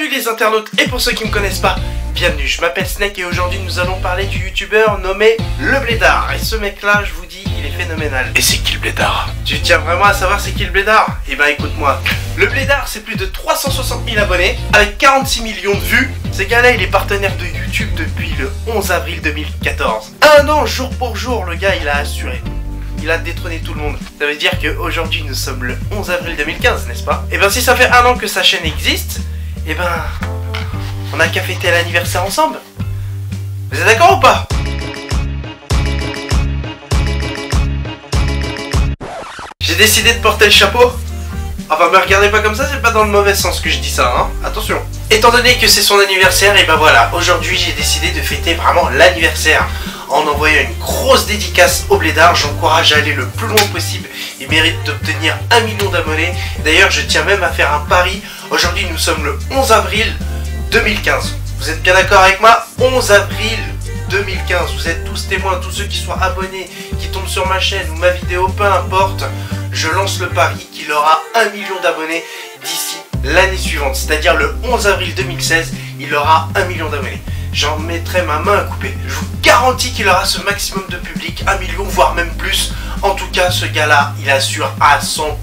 Salut les internautes, et pour ceux qui me connaissent pas, bienvenue, je m'appelle Snake et aujourd'hui nous allons parler du youtubeur nommé Le Blédard. Et ce mec là, je vous dis, il est phénoménal. Et c'est qui le Blédard? Tu tiens vraiment à savoir c'est qui le Blédard? Eh ben écoute-moi, le Blédard c'est plus de 360 000 abonnés, avec 46 millions de vues. Ce gars-là il est partenaire de YouTube depuis le 11 avril 2014. Un an jour pour jour, le gars il a assuré. Il a détrôné tout le monde. Ça veut dire qu'aujourd'hui nous sommes le 11 avril 2015, n'est-ce pas? Et ben si ça fait un an que sa chaîne existe, et ben on a qu'à fêter l'anniversaire ensemble. Vous êtes d'accord ou pas? J'ai décidé de porter le chapeau. Enfin me regardez pas comme ça, c'est pas dans le mauvais sens que je dis ça, hein. Attention. Étant donné que c'est son anniversaire, et ben voilà, aujourd'hui j'ai décidé de fêter vraiment l'anniversaire en envoyant une grosse dédicace au Blédard. J'encourage à aller le plus loin possible. Il mérite d'obtenir 1 million d'abonnés. D'ailleurs, je tiens même à faire un pari. Aujourd'hui, nous sommes le 11 avril 2015. Vous êtes bien d'accord avec moi? 11 avril 2015. Vous êtes tous témoins, tous ceux qui sont abonnés, qui tombent sur ma chaîne ou ma vidéo, peu importe. Je lance le pari qu'il aura 1 million d'abonnés d'ici l'année suivante. C'est-à-dire le 11 avril 2016, il aura 1 million d'abonnés. J'en mettrai ma main à couper. Je vous garantis qu'il aura ce maximum de public, 1 million, voire même plus. En tout cas, ce gars-là, il assure à 100%.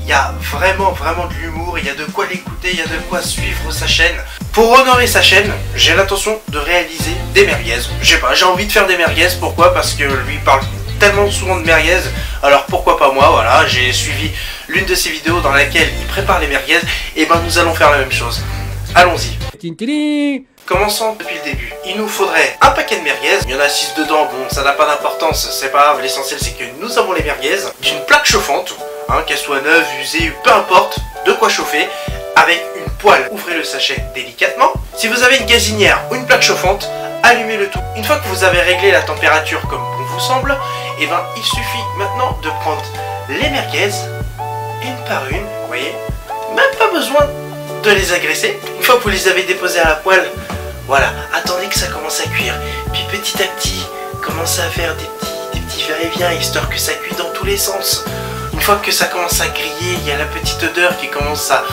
Il y a vraiment de l'humour, il y a de quoi l'écouter, il y a de quoi suivre sa chaîne. Pour honorer sa chaîne, j'ai l'intention de réaliser des merguez. Je sais pas, j'ai envie de faire des merguez. Pourquoi? Parce que lui parle tellement souvent de merguez. Alors pourquoi pas moi? Voilà, j'ai suivi l'une de ses vidéos dans laquelle il prépare les merguez. Et ben nous allons faire la même chose. Allons-y. Commençons depuis le début. Il nous faudrait un paquet de merguez. Il y en a 6 dedans, bon ça n'a pas d'importance, c'est pas grave. L'essentiel c'est que nous avons les merguez. D'une plaque chauffante, hein, qu'elle soit neuve, usée, peu importe, de quoi chauffer. Avec une poêle, ouvrez le sachet délicatement. Si vous avez une gazinière ou une plaque chauffante, allumez le tout. Une fois que vous avez réglé la température comme bon vous semble, et ben il suffit maintenant de prendre les merguez une par une, vous voyez. Même pas besoin de les agresser. Une fois que vous les avez déposées à la poêle, voilà, attendez que ça commence à cuire. Puis petit à petit, commencez à faire des petits va-et-vient, histoire que ça cuit dans tous les sens. Une fois que ça commence à griller, il y a la petite odeur qui commence à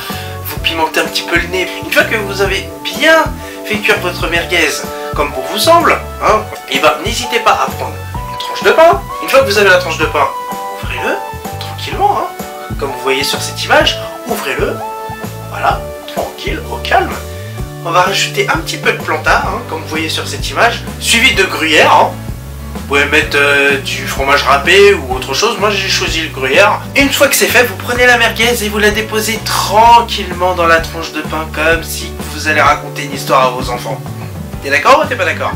vous pimenter un petit peu le nez. Une fois que vous avez bien fait cuire votre merguez, comme bon vous semble, hein, et ben n'hésitez pas à prendre une tranche de pain. Une fois que vous avez la tranche de pain, ouvrez-le tranquillement, hein, comme vous voyez sur cette image, ouvrez-le, voilà, tranquille, au calme. On va rajouter un petit peu de plantain, hein, comme vous voyez sur cette image, suivi de gruyère. Hein. Vous pouvez mettre du fromage râpé ou autre chose, moi j'ai choisi le gruyère. Et une fois que c'est fait, vous prenez la merguez et vous la déposez tranquillement dans la tranche de pain, comme si vous allez raconter une histoire à vos enfants. T'es d'accord ou t'es pas d'accord?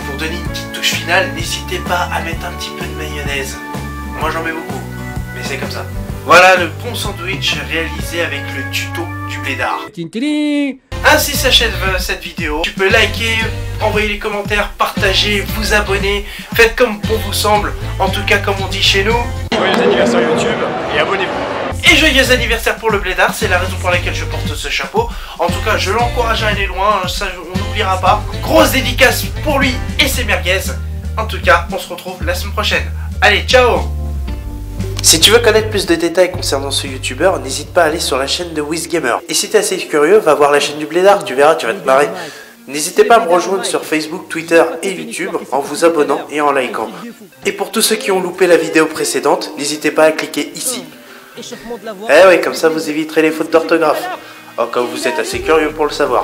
Pour donner une petite touche finale, n'hésitez pas à mettre un petit peu de mayonnaise. Moi j'en mets beaucoup, mais c'est comme ça. Voilà le bon sandwich réalisé avec le tuto du Blédard. Ainsi s'achève cette vidéo. Tu peux liker, envoyer les commentaires, partager, vous abonner. Faites comme bon vous semble. En tout cas, comme on dit chez nous, joyeux anniversaire YouTube et abonnez-vous. Et joyeux anniversaire pour le Blédard. C'est la raison pour laquelle je porte ce chapeau. En tout cas, je l'encourage à aller loin. Ça, on n'oubliera pas. Grosse dédicace pour lui et ses merguez. En tout cas, on se retrouve la semaine prochaine. Allez, ciao! Si tu veux connaître plus de détails concernant ce youtubeur, n'hésite pas à aller sur la chaîne de WizGamer. Et si t'es assez curieux, va voir la chaîne du Blédard, tu verras, tu vas te marrer. N'hésitez pas à me rejoindre sur Facebook, Twitter et YouTube en vous abonnant et en likant. Et pour tous ceux qui ont loupé la vidéo précédente, n'hésitez pas à cliquer ici. Eh oui, comme ça vous éviterez les fautes d'orthographe. Oh, comme vous êtes assez curieux pour le savoir.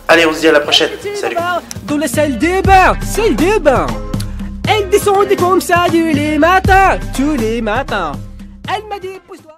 Allez, on se dit à la prochaine. Salut. Dans la salle de bain, elle descendait comme ça tous les matins, Elle m'a dit pousse-toi.